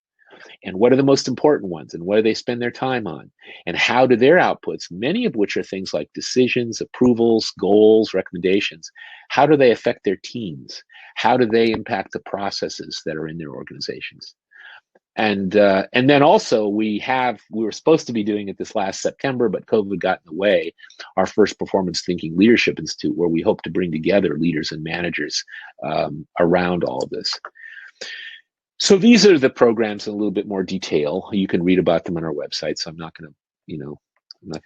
and what are the most important ones, and what do they spend their time on, and how do their outputs, many of which are things like decisions, approvals, goals, recommendations, how do they affect their teams? How do they impact the processes that are in their organizations? And then also we were supposed to be doing it this last September, but COVID got in the way, our first Performance Thinking Leadership Institute, where we hope to bring together leaders and managers around all of this. So these are the programs in a little bit more detail. You can read about them on our website, so I'm not going to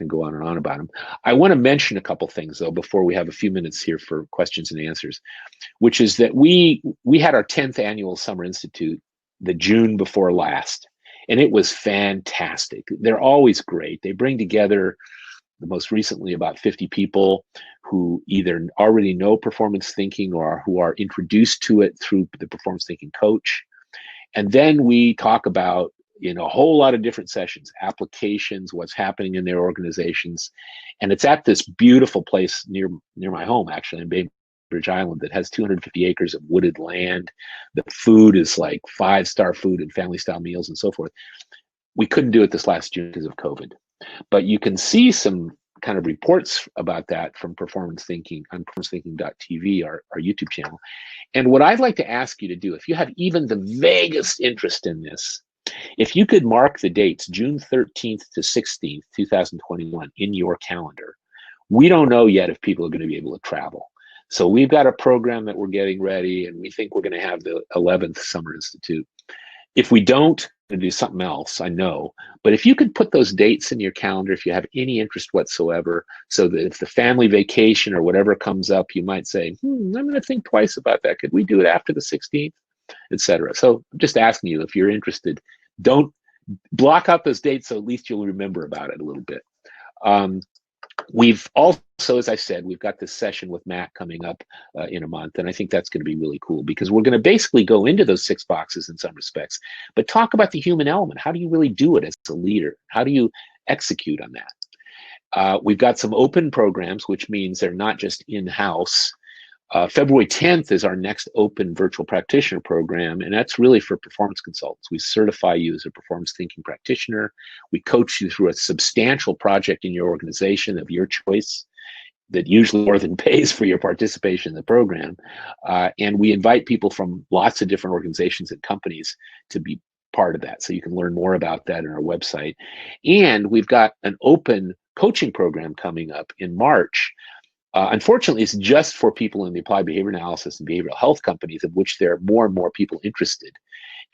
go on and on about them. I want to mention a couple things though before we have a few minutes here for questions and answers, which is that we had our 10th annual Summer Institute the June before last, and it was fantastic. They're always great. They bring together, the most recently, about 50 people who either already know performance thinking or who are introduced to it through the performance thinking coach. And then we talk about, a whole lot of different sessions, applications, what's happening in their organizations. And it's at this beautiful place near my home, actually, in Bainbridge Island, that has 250 acres of wooded land. The food is like 5-star food and family style meals and so forth. We couldn't do it this last June because of COVID, but you can see some kind of reports about that from Performance Thinking on performancethinking.tv, our YouTube channel. And what I'd like to ask you to do, if you have even the vaguest interest in this, if you could mark the dates, June 13th to 16th, 2021, in your calendar. We don't know yet if people are going to be able to travel. So we've got a program that we're getting ready, and we think we're going to have the 11th Summer Institute. If we don't, we're going to do something else, I know. But if you could put those dates in your calendar, if you have any interest whatsoever, so that if the family vacation or whatever comes up, you might say, I'm going to think twice about that. Could we do it after the 16th, etc.? So I'm just asking you, if you're interested, don't block out those dates so at least you'll remember about it a little bit. We've also, as I said, we've got this session with Matt coming up in a month, and I think that's going to be really cool because we're going to basically go into those 6 boxes in some respects, but talk about the human element. How do you really do it as a leader? How do you execute on that? We've got some open programs, which means they're not just in-house. February 10th is our next open virtual practitioner program, and that's really for performance consultants. We certify you as a performance thinking practitioner. We coach you through a substantial project in your organization of your choice that usually more than pays for your participation in the program. And we invite people from lots of different organizations and companies to be part of that. So you can learn more about that on our website. And we've got an open coaching program coming up in March. Unfortunately, it's just for people in the applied behavior analysis and behavioral health companies, of which there are more and more people interested,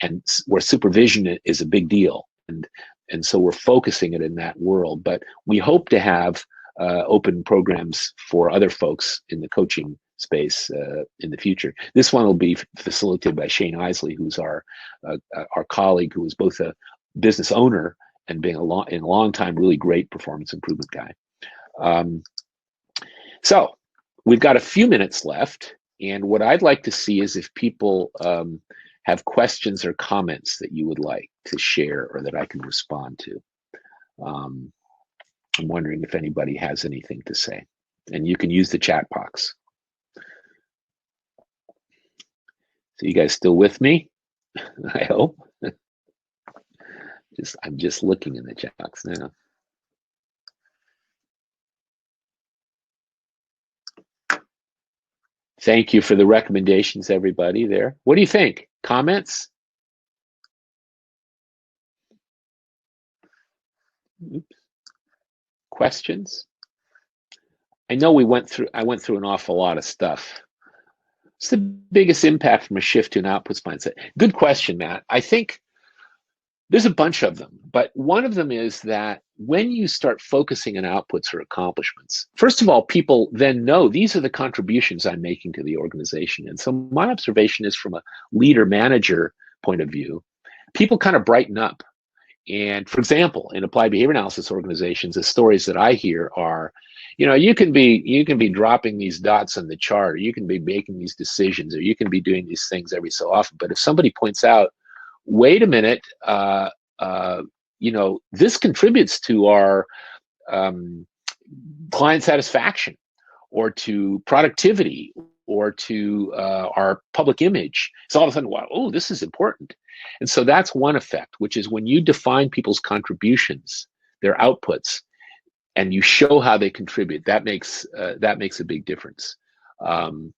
and where supervision is a big deal. And so we're focusing it in that world. But we hope to have open programs for other folks in the coaching space in the future. This one will be facilitated by Shane Isley, who's our colleague, who is both a business owner and being a long time really great performance improvement guy. So we've got a few minutes left, and what I'd like to see is if people have questions or comments that you would like to share or that I can respond to. I'm wondering if anybody has anything to say, and you can use the chat box. So you guys still with me? I hope. I'm just looking in the chat box now. Thank you for the recommendations, everybody there. What do you think? Comments? Oops. Questions? I know I went through an awful lot of stuff. What's the biggest impact from a shift to an outputs mindset? Good question, Matt. I think there's a bunch of them, but one of them is that when you start focusing on outputs or accomplishments, first of all, people then know these are the contributions I'm making to the organization. And so my observation is, from a leader-manager point of view, people kind of brighten up. And for example, in applied behavior analysis organizations, the stories that I hear are, you can be dropping these dots on the chart, or you can be making these decisions, or you can be doing these things every so often. But if somebody points out, wait a minute, this contributes to our client satisfaction, or to productivity, or to our public image. So all of a sudden, wow, oh, this is important. And so that's one effect, which is when you define people's contributions, their outputs, and you show how they contribute, that makes a big difference. Um,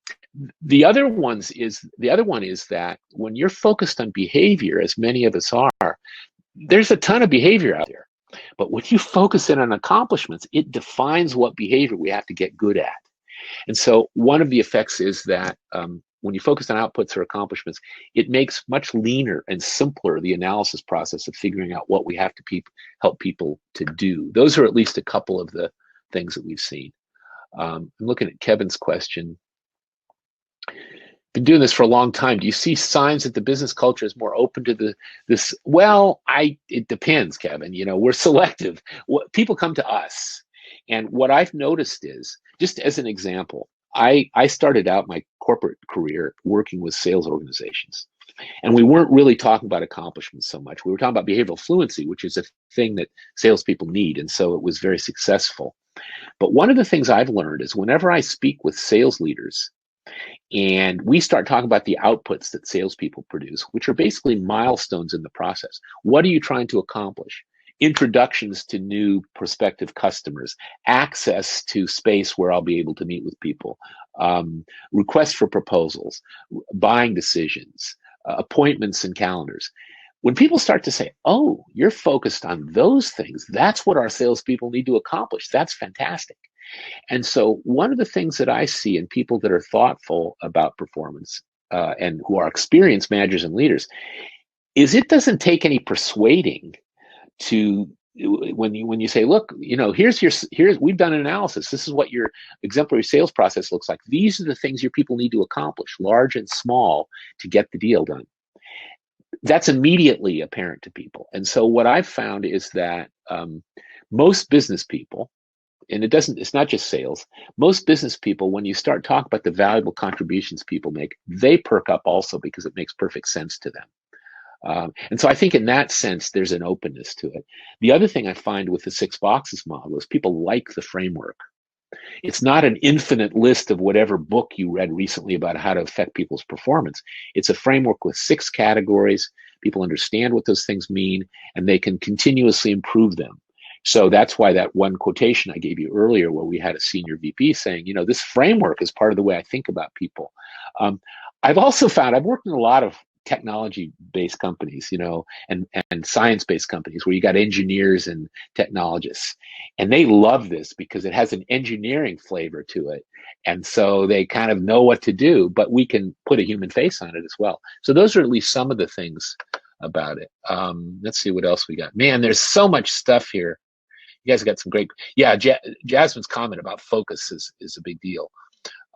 the other one is that when you're focused on behavior, as many of us are, there's a ton of behavior out there. But when you focus in on accomplishments, it defines what behavior we have to get good at. And so one of the effects is that when you focus on outputs or accomplishments, it makes much leaner and simpler the analysis process of figuring out what we have to help people to do. Those are at least a couple of the things that we've seen. I'm looking at Kevin's question. Been doing this for a long time. Do you see signs that the business culture is more open to this? Well, it depends, Kevin. We're selective. People come to us, and what I've noticed is, just as an example, I started out my corporate career working with sales organizations, and we weren't really talking about accomplishments so much. We were talking about behavioral fluency, which is a thing that salespeople need, and so it was very successful. But one of the things I've learned is whenever I speak with sales leaders, and we start talking about the outputs that salespeople produce, which are basically milestones in the process. What are you trying to accomplish? Introductions to new prospective customers, access to space where I'll be able to meet with people, requests for proposals, buying decisions, appointments and calendars. When people start to say, oh, you're focused on those things, that's what our salespeople need to accomplish. That's fantastic. And so one of the things that I see in people that are thoughtful about performance and who are experienced managers and leaders is it doesn't take any persuading to when you say, look, here's we've done an analysis. This is what your exemplary sales process looks like. These are the things your people need to accomplish, large and small, to get the deal done. That's immediately apparent to people. And so what I've found is that most business people, and it's not just sales, most business people, when you start talking about the valuable contributions people make, they perk up also because it makes perfect sense to them. And so I think in that sense, there's an openness to it. The other thing I find with the 6 boxes model is people like the framework. It's not an infinite list of whatever book you read recently about how to affect people's performance. It's a framework with 6 categories. People understand what those things mean, and they can continuously improve them. So that's why that one quotation I gave you earlier, where we had a senior VP saying, this framework is part of the way I think about people. I've also found, I've worked in a lot of technology-based companies, and science-based companies where you got engineers and technologists, and they love this because it has an engineering flavor to it. And so they kind of know what to do, but we can put a human face on it as well. So those are at least some of the things about it. Let's see what else we got. Man, there's so much stuff here. You guys got some great, Jasmine's comment about focus is a big deal.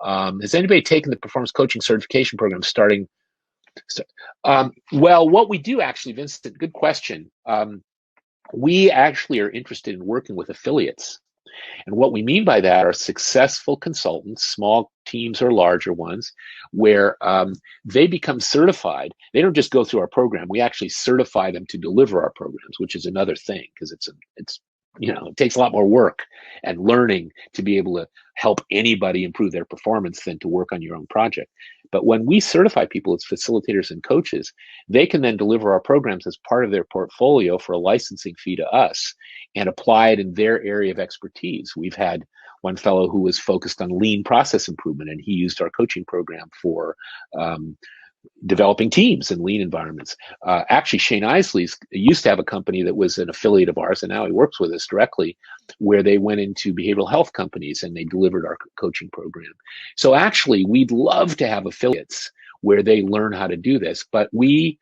Has anybody taken the performance coaching certification program starting? Well, what we do actually, Vincent, good question. We actually are interested in working with affiliates. And what we mean by that are successful consultants, small teams or larger ones, where they become certified. They don't just go through our program. We actually certify them to deliver our programs, which is another thing, because it takes a lot more work and learning to be able to help anybody improve their performance than to work on your own project. But when we certify people as facilitators and coaches, they can then deliver our programs as part of their portfolio for a licensing fee to us and apply it in their area of expertise. We've had one fellow who was focused on lean process improvement, and he used our coaching program for developing teams in lean environments. Actually, Shane Isley used to have a company that was an affiliate of ours, and now he works with us directly, where they went into behavioral health companies and they delivered our coaching program. So actually, we'd love to have affiliates where they learn how to do this, but it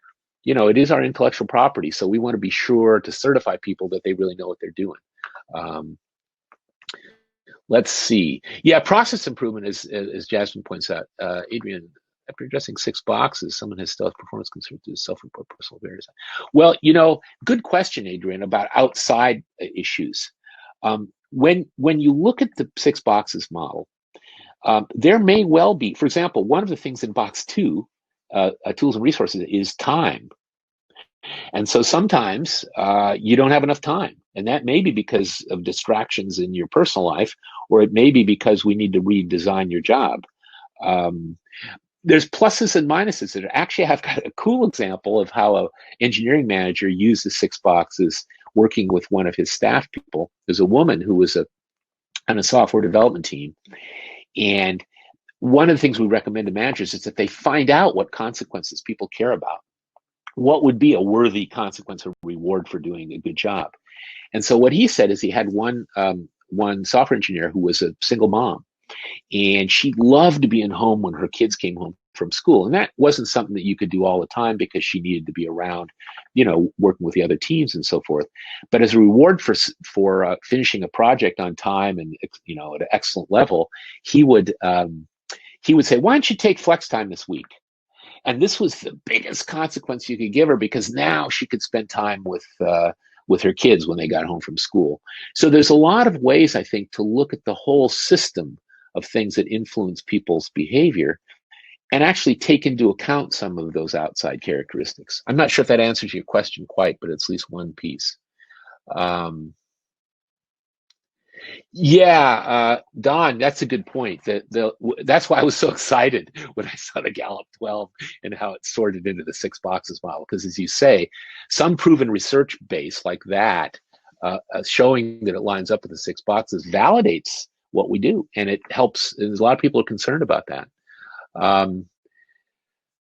is our intellectual property, so we want to be sure to certify people that they really know what they're doing. Let's see. Yeah, process improvement, as Jasmine points out. Adrian, after addressing 6 boxes, someone has still performance concerns to self-report personal various. Well, good question, Adrian, about outside issues. When you look at the 6 boxes model, there may well be, for example, one of the things in box 2, tools and resources, is time. And so sometimes you don't have enough time. And that may be because of distractions in your personal life, or it may be because we need to redesign your job. There's pluses and minuses. Actually, I've got a cool example of how an engineering manager used the 6 boxes working with one of his staff people. There's a woman who was on a software development team, and one of the things we recommend to managers is that they find out what consequences people care about. What would be a worthy consequence or reward for doing a good job? And so what he said is he had one software engineer who was a single mom, and she loved to be in home when her kids came home from school. And that wasn't something that you could do all the time because she needed to be around, working with the other teams and so forth. But as a reward for finishing a project on time and at an excellent level, he would say, "Why don't you take flex time this week?" And this was the biggest consequence you could give her, because now she could spend time with her kids when they got home from school. So there's a lot of ways, I think, to look at the whole system of things that influence people's behavior and actually take into account some of those outside characteristics. I'm not sure if that answers your question quite, but it's at least one piece. Don, that's a good point. That's why I was so excited when I saw the Gallup 12 and how it sorted into the 6 boxes model. Because as you say, some proven research base like that, showing that it lines up with the 6 boxes, validates what we do, and it helps. And there's a lot of people are concerned about that.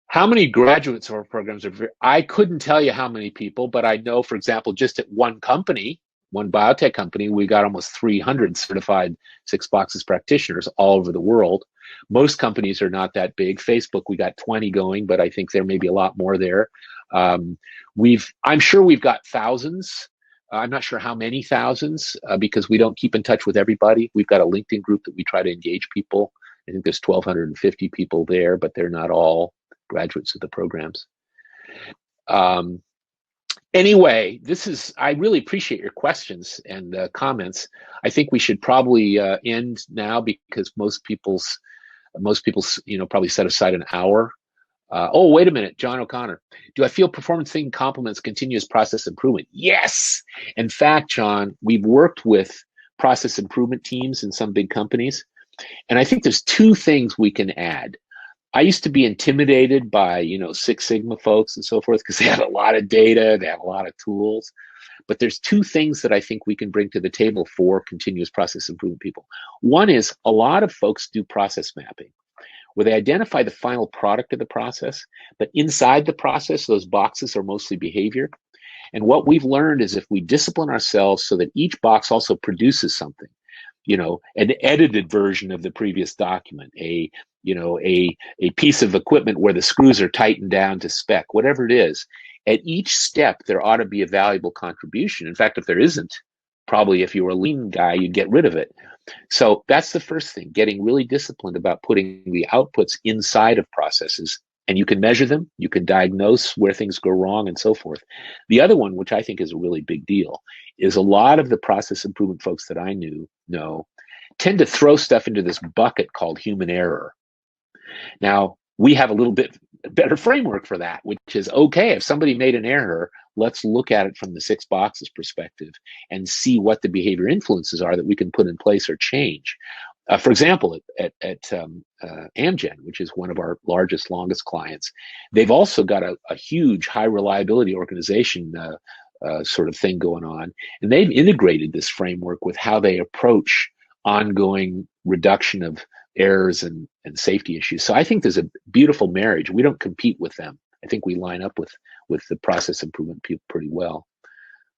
How many graduates of our programs are? I couldn't tell you how many people, but I know, for example, just at one biotech company, we got almost 300 certified 6 boxes practitioners all over the world. Most companies are not that big. Facebook, we got 20 going, but I think there may be a lot more there. I'm sure we've got thousands. I'm not sure how many thousands, because we don't keep in touch with everybody. We've got a LinkedIn group that we try to engage people. I think there's 1,250 people there, but they're not all graduates of the programs. Anyway, I really appreciate your questions and comments. I think we should probably end now, because most people, probably set aside an hour. Oh, wait a minute, John O'Connor. Do I feel performance thinking complements continuous process improvement? Yes. In fact, John, we've worked with process improvement teams in some big companies, and I think there's 2 things we can add. I used to be intimidated by, Six Sigma folks and so forth, because they have a lot of data, they have a lot of tools. But there's 2 things that I think we can bring to the table for continuous process improvement people. One is, a lot of folks do process mapping, where they identify the final product of the process, but inside the process, those boxes are mostly behavior. And what we've learned is, if we discipline ourselves so that each box also produces something, an edited version of the previous document, a piece of equipment where the screws are tightened down to spec, whatever it is, at each step, there ought to be a valuable contribution. In fact, if there isn't, probably if you were a lean guy, you'd get rid of it. So that's the first thing, getting really disciplined about putting the outputs inside of processes. And you can measure them, you can diagnose where things go wrong and so forth. The other one, which I think is a really big deal, is a lot of the process improvement folks that I know tend to throw stuff into this bucket called human error. Now, we have a little bit better framework for that, which is, okay, if somebody made an error, let's look at it from the 6 boxes perspective and see what the behavior influences are that we can put in place or change. For example, at Amgen, which is one of our largest, longest clients, they've also got a huge high reliability organization sort of thing going on. And they've integrated this framework with how they approach ongoing reduction of errors and safety issues. So I think there's a beautiful marriage. We don't compete with them. I think we line up with the process improvement people pretty well.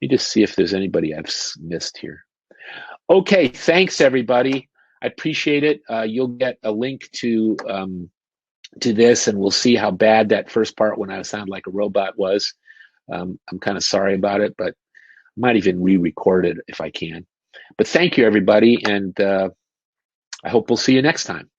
Let me just see if there's anybody I've missed here. Okay, thanks everybody. I appreciate it. You'll get a link to this, and we'll see how bad that first part when I sound like a robot was. I'm kind of sorry about it, but I might even re-record it if I can. But thank you, everybody, and I hope we'll see you next time.